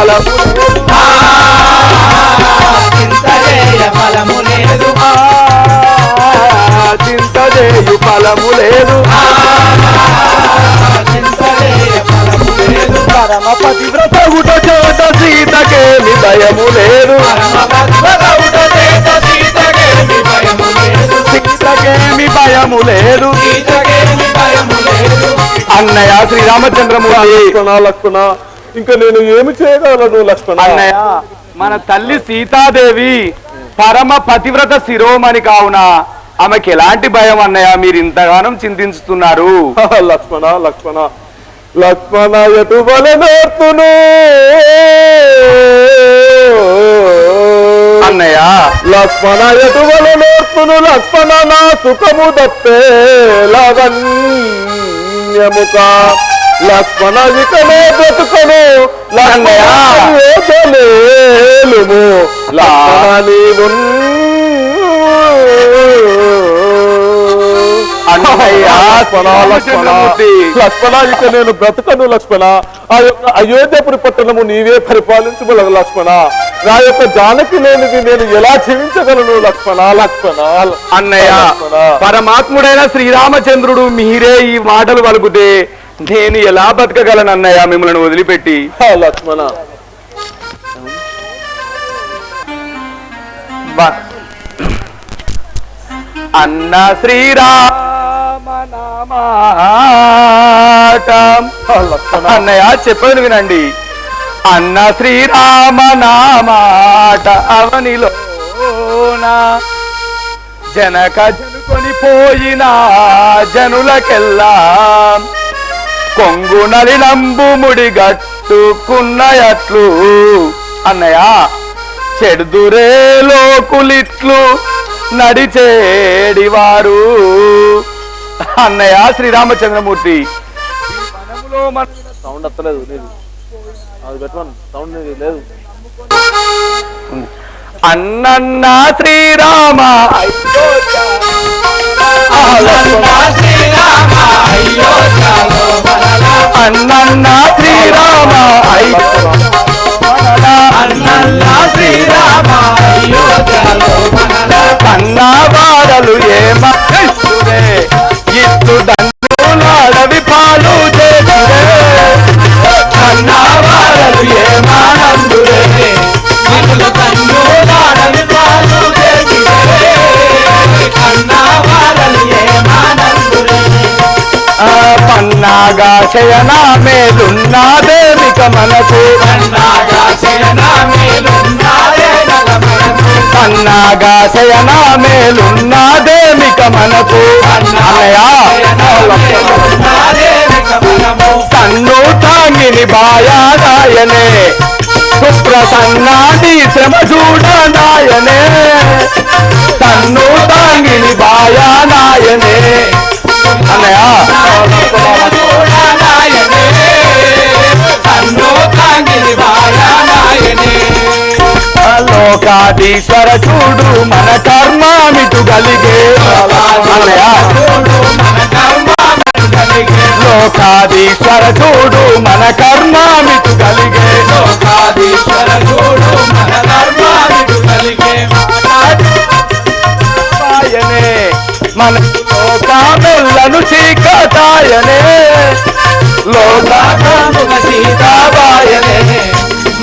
ఫలము లేదు చింతజేయు ఫలము లేదు పరమ పతివ్రత గుట చోట సీతకేమి భయము లేదు సీతకేమి భయము లేదు అన్నయ్య శ్రీరామచంద్రమూర్తి. లక్ష్మణ ఇంకా నేను ఏమి చేయగలను లక్ష్మణ? అన్నయ్య మన తల్లి సీతాదేవి పరమ పతివ్రత శిరోమణి కావున ఆమెకి ఎలాంటి భయం అన్నయ్య మీరు ఇంతగానం చింతిస్తున్నారు? లక్ష్మణ లక్ష్మణ లక్ష్మణ ఎటువల నోర్తును అన్నయ్య లక్ష్మణ ఎటువల నోర్తును లక్ష్మణ నా సుఖము దప్పే లావణ్యముక లక్ష్మణ వికనే బ్రతుకను లక్ష్మణేలుము లక్ష్మణ లక్ష్మణ ఇక నేను బ్రతకను లక్ష్మణ. ఆ యొక్క అయోధ్యపురి పట్టణము నీవే పరిపాలించగల లక్ష్మణ. నా యొక్క జానకి లేనిది నేను ఎలా జీవించగలను లక్ష్మణ లక్ష్మణ. అన్నయ్య పరమాత్ముడైన శ్రీరామచంద్రుడు మీరే ఈ మాటలు పలుకుతే నేను ఎలా బతకగలను అన్నయ్య మిమ్మల్ని వదిలిపెట్టి? లక్ష్మణ అన్న శ్రీరామ నామాట అన్నయ్య చెప్పదు వినండి. అన్న శ్రీరామ నామాట అవనిలో జనక జనుకొని పోయిన జనులకెల్లా కొంగు నలినంబు ముడిగట్టుకున్నయట్లు అన్నయ్య చెడుదురే లోకులిట్లు నడిచేడివారు అన్నయ్య శ్రీరామచంద్రమూర్తి. సౌండ్ వస్తలేదు సౌండ్ లేదు. అన్న శ్రీరామ అన్న శ్రీరామ కన్నవాడలు ఏమరే ఇత్తు దండులాడవి పాలు చేతురే కన్నవాడలు ఏమానందురే ఇత్తు దండులాడవి పాలు చేతురే కన్నవాడలు ఏమానందురే పన్నాగా శయనా మేలున్నాదేమిక మనకు పన్నాగా శయనా మేలున్నాదేమిక మనకు తన్ను తాంగిని బాయాదాయనే సుప్రసన్నాది శ్రమ చూడనాయనే తన్ను తాంగిని బాయానాయనే అన్నయ్య లోకాధీశ్వర చూడు మన కర్మామిటు గలిగే లోకాధీశ్వర చూడు మన కర్మామిటు గలిగే లోకాధీశ్వర చూడు మన కర్మామిటు గలిగే మన లోకామెల్లను చీకటాయనే లోకాముగ సీతాబాయనే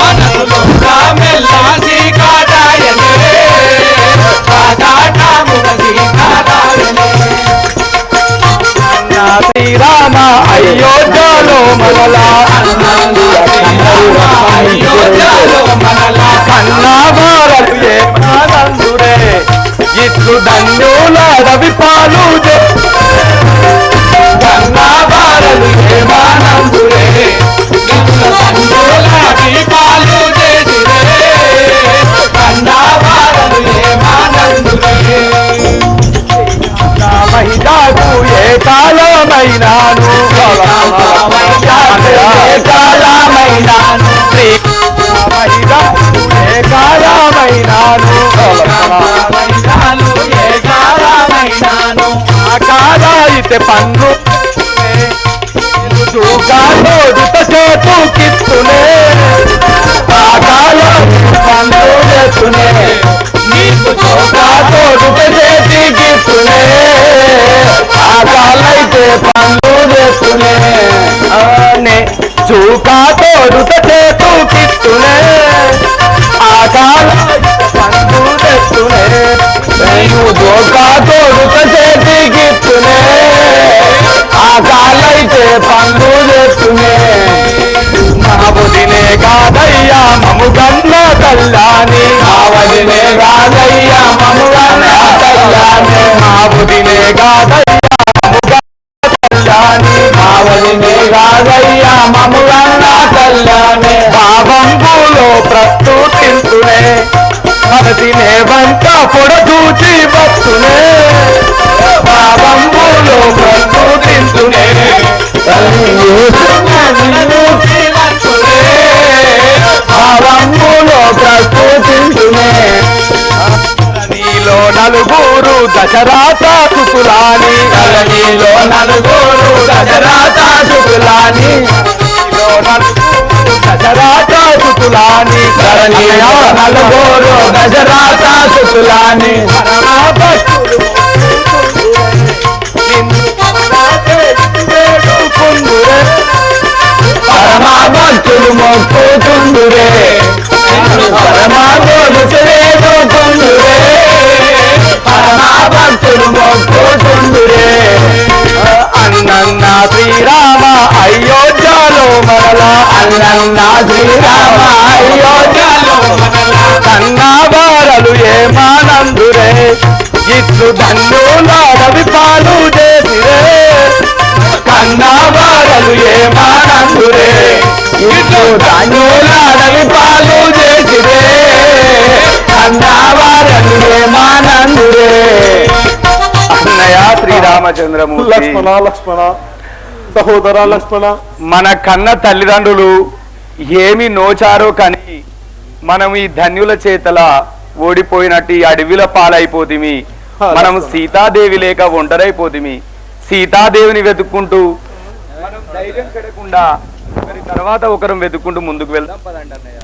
మనకు లోకామెల్ల చీకటాయనే కాటాముగ సీతాబాయనే శ్రీరామ అయోధ్యలో మనలా కన్నావారలు ఏమానందురే ఇట్లు దండులాడవి పాలు కన్నావారలు ఏమానందురే ఇట్లు దండులాడవి పాలు కన్నావారలు ఏమానందురే మహిళకు ఏ కాలమైనాను ఏ కాలమైనాను శ్రీ మహిళకు ఏ కాలమైనాను ఏ కాలమైనాను ఆకారాయితే పండ్లు చూకాడోడుత చేతుకిస్తునే పనులు చేస్తునే మా వదినే కాదయ్యా మము గన్న కల్లాని మా వదినే కాదయ్యా మము గన్న కల్లాని మా వదినే కాదయ్యా మా వదినే కాదయ్యా మము గన్న కల్లాని భావంబులో ప్రస్తుతింతునే మనసినే వంట పొడచూచి వస్తునే భావంబులో ప్రస్తుతింతునే భావంబులో ప్రస్తుతింతునే నీలో నలుగురు దశరాత సుకులాని నీలో నలుగురు దశరాత సుకులాని దశరాత సుకులాని నలుగురు దశరాత సుకులాని పరమా భక్తులు మొక్కుతుందురే పరమా మొక్కుతుందురే పరమా భక్తులు మొక్కుతుందురే అన్నన్న శ్రీరామ అయోధ్యలో మరలా అన్నన్న శ్రీరామ అయోధ్యలో మరలా కన్నవారలు ఏమానందురే ఇట్లు ధన్యులాడవి పాలు చేసిరే కన్నవారలు ఏమానందురే ఇట్లు ధన్యులాడవి పాలు చేసిరే కన్నవారలు ఏమానందురే అన్నయ్య శ్రీరామచంద్రమూర్తి లక్ష్మణ లక్ష్మణ సహోదర లక్ష్మణ మన కన్న తల్లిదండ్రులు ఏమి నోచారో కానీ మనం ఈ ధన్యుల చేతల ఓడిపోయినట్టు ఈ అడవిల పాలైపోతిమి మనం సీతాదేవి లేక ఒంటరైపోతిమి సీతాదేవిని వెతుక్కుంటూ మనం ధైర్యం పెడకుండా ఒకరి తర్వాత ఒకరు వెతుక్కుంటూ ముందుకు వెళ్దాం పదండి అన్నయ్య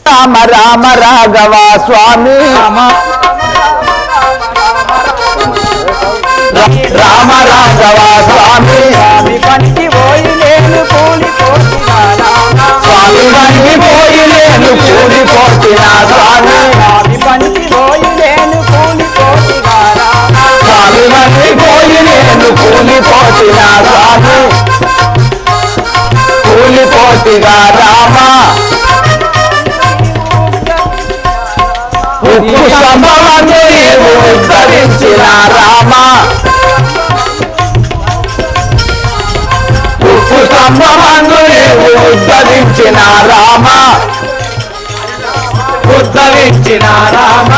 రామ రామ రాఘవ స్వామి రామ రాఘవ స్వామి స్వామి పనికి పోయి నేను కూలిపోతున్నా స్వామి పనికి పోయి నేను కూలిపోతున్నా స్వామి స్వామి పనికి పోయి నేను కూలిపోతున్నా స్వామి పనికి పోయి నేను కూలిపోతున్నా స్వామి కూలిపోతుగా రామ ఉక్కు సంభవాన్ని ఉద్ధరించిన రామ ఉక్కు సంభవాన్ని ఉద్ధరించిన రామ ఉద్ధరించిన రామ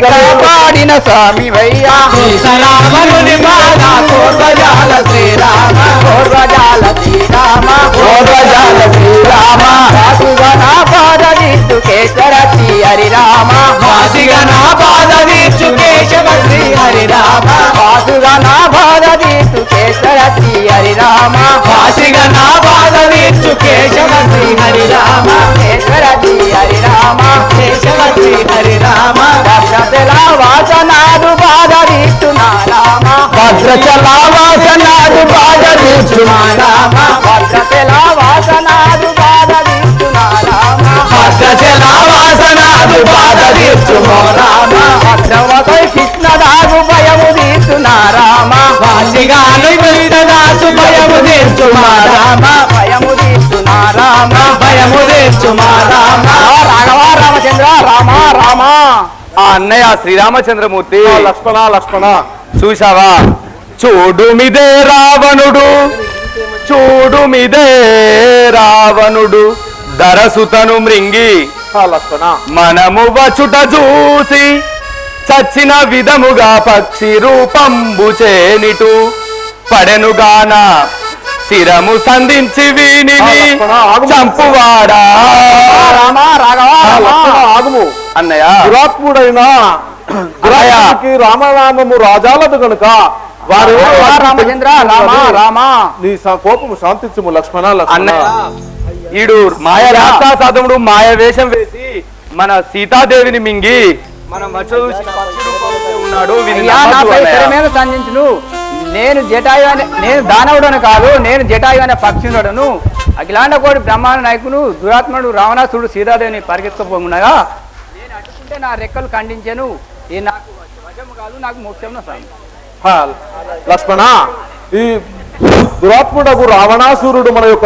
కాపాడిన స్వామి వయ్యా సీతారామనుని బాధ కోర్వజాల శ్రీరామ కోర్వజాల శ్రీరామ కోర్వజాల శ్రీరామ వాసుగా నా పాద వీచు కేశర శ్రీ హరిరామ వాసిగా నా పాద వీచు కేశవ శ్రీ హరిరామ వాసుగా నా పాద వీచు కేశర శ్రీ హరిరామ వాసిగా నా పాద వీచు కేశవ శ్రీ హరిరామ కేశర శ్రీ హరిరామ కేశవ శ్రీ హరిరామ భద్రచల వాసనాదు బాధ వీచునా రామ భద్రచల వాసనాదు బాధ వీచునా రామ భద్రచల వాసనాదు బాధ వీచునా రామ భద్రచల వాసనాదు బాధ వీచునా రామ భద్రవతై కృష్ణదాసు భయము వీచునా రామ వాసిగాను కృష్ణదాసు భయము వీచునా రామ భయము వీచునా రామ భయము వీచునా రామ రాఘవ రామచంద్ర రామ రామ ఆ అన్నయ్య శ్రీరామచంద్రమూర్తి లక్ష్మణ లక్ష్మణ చూసావా చూడుమిదే రావణుడు చూడుమిదే రావణుడు దరసుతను మృంగి లక్ష్మణ మనము వచుట చూసి చచ్చిన విధముగా పక్షి రూపంబు చేనిటు పడెనుగాన శిరము సంధించి వీనిని చంపువాడా రామ రాఘవ ఆగుము అన్నయ్య దురాత్ముడైన దురాత్ముడికి రామనామము రాజాలదు గనుక వారు రామచంద్ర రామ రామ నీ కోపము శాంతించుము లక్ష్మణ లక్ష్మణ ఈడు మాయ రాక్షసాధముడు మాయ వేషం వేసి మన సీతాదేవిని మింగి మనం ఉన్నాడు సంధించును నేను జటాయు అనే నేను దానవుడను కాదు నేను జటాయు అనే పక్షునుడను అఖిలాండ కోటి బ్రహ్మాండ నాయకుడు దురాత్ముడు రావణాసుడు సీతాదేవిని పరిగెత్తుకోకుండా నేను అడ్డుకుంటే నా రెక్కలు ఖండించాను ఈ నాకు వశము కాదు నాకు మోక్షమున స్వామి లక్ష్మణ ఈ దురాత్ముడకు రావణాసురుడు మన యొక్క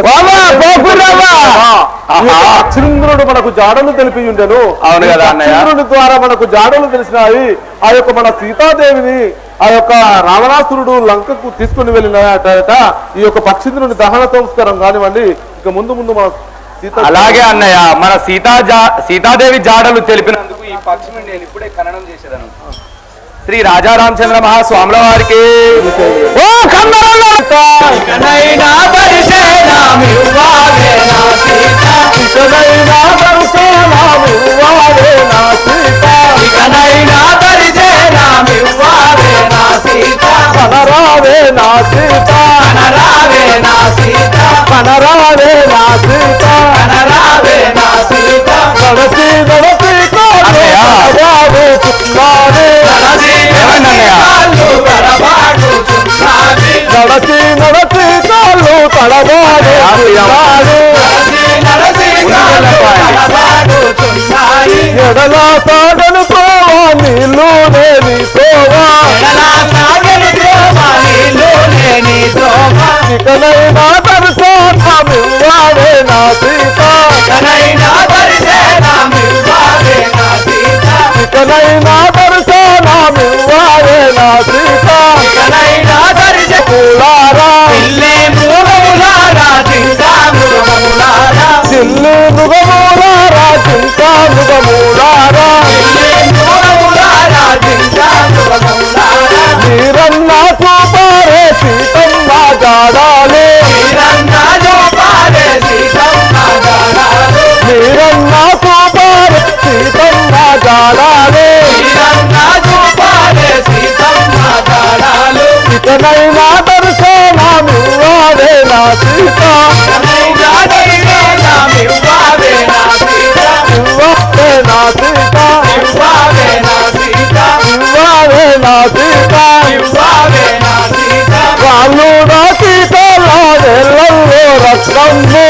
చంద్రుడు మనకు జాడలు తెలిపి ఉండెను. అవును కదా అన్నయ్య. చంద్రుడి ద్వారా మనకు జాడలు తెలిసినాయి. ఆ యొక్క మన సీతాదేవిని ఆ యొక్క రావణాసురుడు లంకకు తీసుకుని వెళ్ళినట. ఈ యొక్క పక్షింద్రుని దహన సంస్కారం కానివ్వండి. ఇక ముందు ముందు మన అలాగే అన్నయ్య, మన సీతాదేవి జాడలు తెలిపినందుకు ఈ పక్షిని నేను ఇప్పుడే ఖననం చేసేదాను. శ్రీ రాజా రామచంద్ర మహాస్వాముల వారికి ఓ కనరావే నా సీత కనరావే నా సీత కనరావే నా సీత కనరావే నా సీత నడచి నడచి కాదు నడచి నడచి కాళ్ళు తడబాడు ఎడలా సాగను పోవా నీళ్ళు లేని పోవా ఇకనైనా దర్శనమివ్వాడే నా సీత ఇకనైనా దర్శనమివ్వాడే నా సీత జిల్లు మృగములారా చింతా మృగములారా మీరన్నా చూపారే సీతమ్మ జాడాలే మీరన్నా చూపారే సీతమ్మ జాడాలే ఇకనైనా దర్శనమివ్వాడే నా సీత ఇవ్వాడే నా సీత వాళ్ళు నా సీతలో వెళ్ళల్లో రక్తము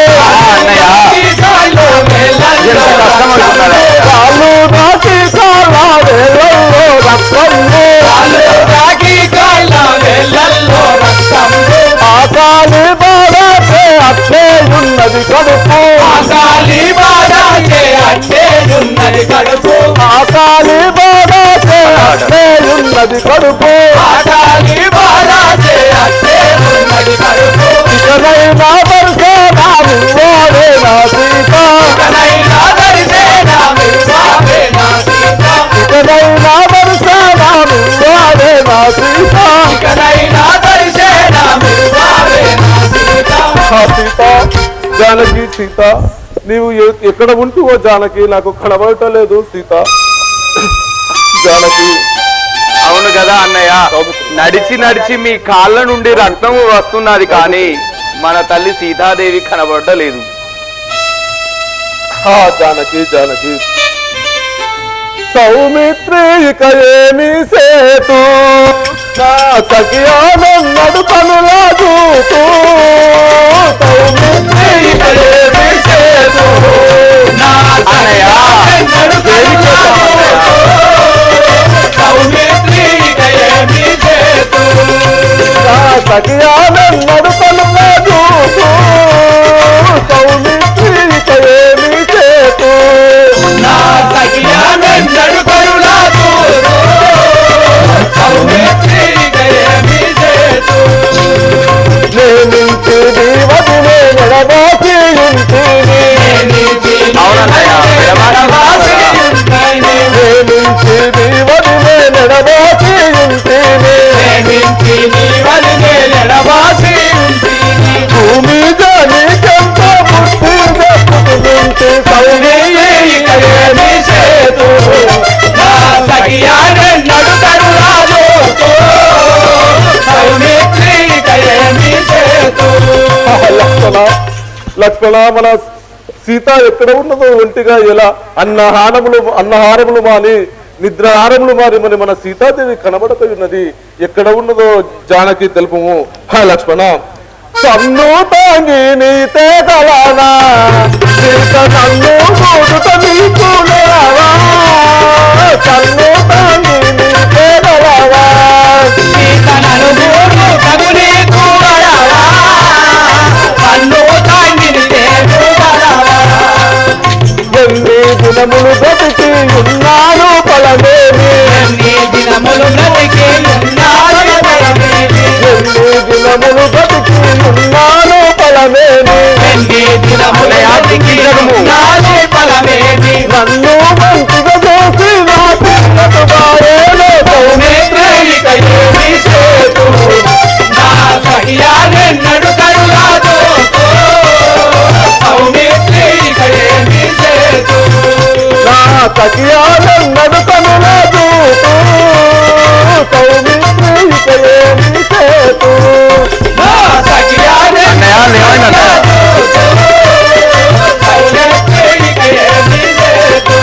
వాళ్ళు నా సీతలో వెళ్ళల్లో రక్తము ఆకాలి బాధే అట్లే ఉన్నది కడుపు ఆకాలి బాధే అట్లే ఉన్నది కడుపు ఇకనైనా దర్శనమివ్వాడే నా సీత ఇకనైనా దర్శనమివ్వాడే నా సీత జానకి సీత నీవు ఎక్కడ ఉంటువో జానకి నాకు కనబడటలేదు సీత జానకి. అవును కదా అన్నయ్య, నడిచి నడిచి మీ కాళ్ళ నుండి రక్తం వస్తున్నది కానీ మన తల్లి సీతాదేవి కనబడలేదు. జానకి జానకి సౌమిత్రి ఇక ఏమి సేతు నా సఖియానన్నడు పనులాదు సౌమిత్రి ఇక ఏమి సేతు నా సఖియానన్నడు పనులాదు సౌమిత్రి ఇక ఏమి సేతు నా సఖియానన్నడు పనులాదు సౌమిత్రి ఇక ఏమి సేతు నేనింటి దీవదినే నడబాసి ఇంటిని నేనింటి దీవదినే నడబాసి ఇంటిని భూమి జానికెంత బుద్ధి చెప్పుతుంటే సౌమిత్రి సేతు నా సఖియానన్నడు పనులాదు సౌమిత్రి ఇక ఏమి సేతు. లక్ష్మణ మన సీత ఎక్కడ ఉన్నదో ఒంటిగా ఎలా అన్నహారములు మాని నిద్రాహారములు మారి మరి మన సీతాదేవి కనబడక ఉన్నది. ఎక్కడ ఉన్నదో జానకి తెలుపుము. లక్ష్మణ సన్ను తాంగి నీతే గలానా సీత నన్ను కూడుత నీకు లేవా సన్ను తాంగి నీతే గలవా సీత దినములు బ్రతికి ఉన్నాను ఫలమేమి ఎన్ని దినములు బ్రతికి ఉన్నాను ఫలమేమి ఎన్ని దినములు బ్రతికి ఉన్నాను ఫలమేమి ఎన్ని దినములు బ్రతికి ఉన్నాను ఫలమేమి నన్ను మంచిగా చూసి నా పిల్లలు వారేలో సౌమిత్రి ఇక ఏమి చేతు నా సహియాలెన్నడు కరులాదో సౌమిత్రి ఇక ఏమి చేతు నా సఖియాలన్నడు కనుల చూతూ సౌమిత్రి ఇక ఏమి చేతు నా సహియాలెన్నడు సౌమిత్రి ఇక ఏమి చేతు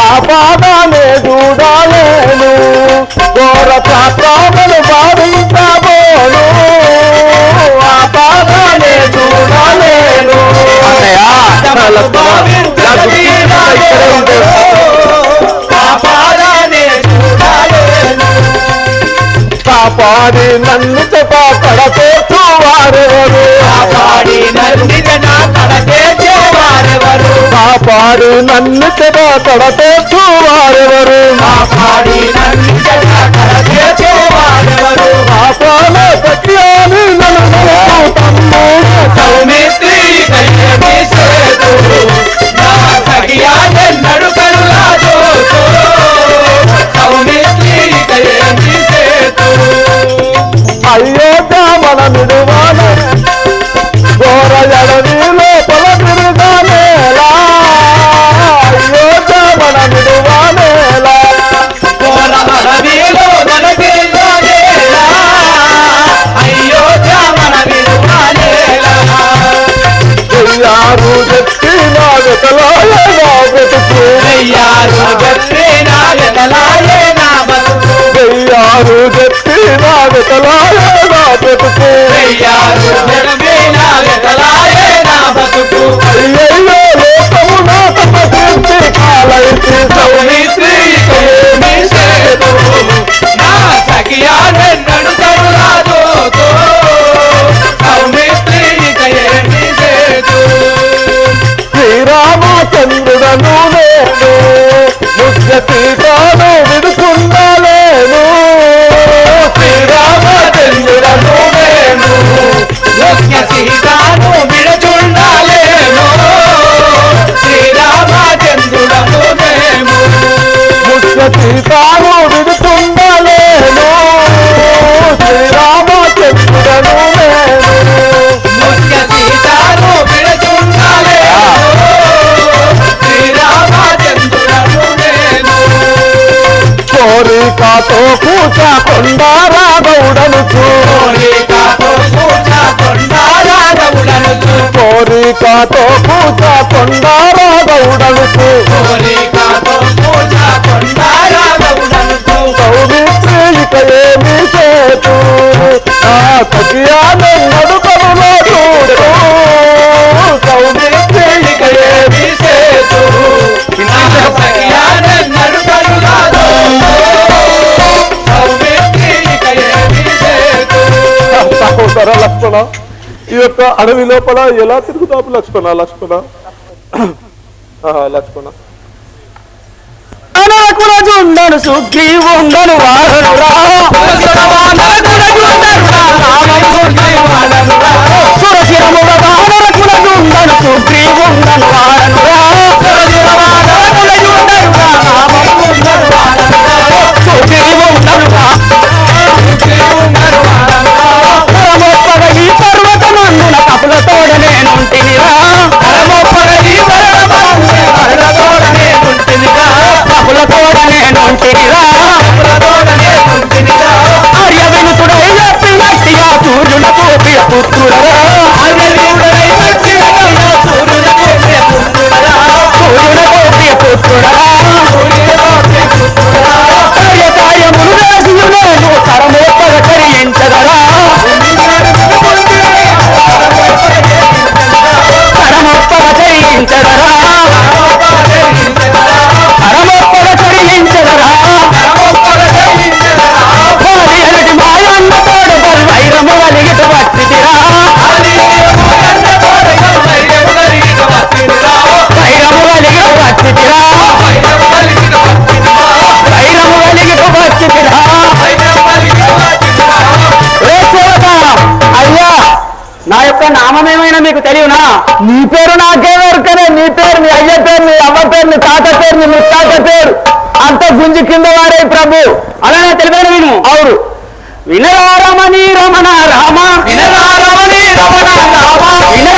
ఆపాదానే చూడాలేను ఘోర పాత్రములు భావించబోను ఆపాదానే చూడాలేను కాపాడి నన్ను చెప్పా కడతోచు వారెవరు కాపాడి నన్నిదనా కడతేచేవారెవరు కాపాడి నన్ను చెప్పా కడతోచు వారెవరు కాపాడి నన్నిదనా కడతేచేవారెవరు పాపాల సత్యాన్ని నన్ను సౌమిత్రి కయ్యమి సేతు నా సఖియాలెన్నడు కరులాదో సౌమిత్రి కయ్యమి సేతు అయోధ్య మన నిడువానే ఘోర ఎడవి లోపల తిరుగానేలా అయోధ్య మన నిడువానేలా ఘోర అడవిలో నలుగిరిలోనేలా అయోధ్య మన విడువానేలా వెయ్యారు చెట్టి నా వెతలాయ నా బ్రతుకు వెయ్యారు గట్టి నా వెతలాయే నా బతుకు వెయ్యారు చెట్టి నా వెతలాయ నా బ్రతుకు వెయ్యారు గట్టి నా వెతలాయే నా బతుకు అయ్యయ్యో లోకము నా తపస్సు కాలైతే సౌమిత్రి ఏమి సేతు నా సఖియాలెన్నడు కరులాదో సౌమిత్రి ఏమి సేతు శ్రీరామచంద్రుడను నేను ముఖ్య సీతాను విడుకుండాలేను శ్రీరామచంద్రుడను నేను ముఖ్య సీతాను విడచుండాలేను శ్రీరామచంద్రుడము మేము ముఖ్య సీతాను విడుకుండాలేను శ్రీరామచంద్రుడను నేను ముఖ్య సీతాను విడచుండాలేను శ్రీరామచంద్రుడము నేను కోరికతో కూచకుండా గౌడనుచు కోరికతో కూర్చకొండారాగవుడనుచు కోరికతో కూచకుండా గౌడనుచు కోరికతో కూర్చకొండారాగవుడనుచు సౌమిత్రి ఇక ఏమి చేతు నా సఖియాలెన్నడు కనులో చూడు సౌమిత్రి ఇక ఏమి సేతు నా సఖియాలెన్నడు కరులాదో సౌమిత్రి ఏమి సేతు సహోదర లక్ష్మణ ఈ యొక్క అడవి లోపల ఎలా తిరుగుతాపు లక్ష్మణ లక్ష్మణ లక్ష్మణ జుండను సుగ్రీవుండను వారనురా సురశిరముగ వానరకుల జుండను సుగ్రీవుండను వారనురా పరమొప్పగ ఈ పర్వతమందున కపులతోడ నేనుంటినిరా పరమొప్పగ ఈ పర్వతమందున కపులతోడ నేనుంటినిరా ఆర్య వినుతుడై చెప్పినట్టిగా సూర్యులకు పుత్రుడరా మీకు తెలియనా? నీ పేరు నాకే వరకనే, నీ పేరు, నీ అయ్య పేరు, నీ అవ్వ పేరు, నీ తాత పేరు, నీ ముత్తాత పేరు అంత గుంజి కింద వారే ప్రభు. అలానే తెలిపాను విను. అవును. వినరారమణి రమణ రామ, వినరారమణి రమణ రామ, విన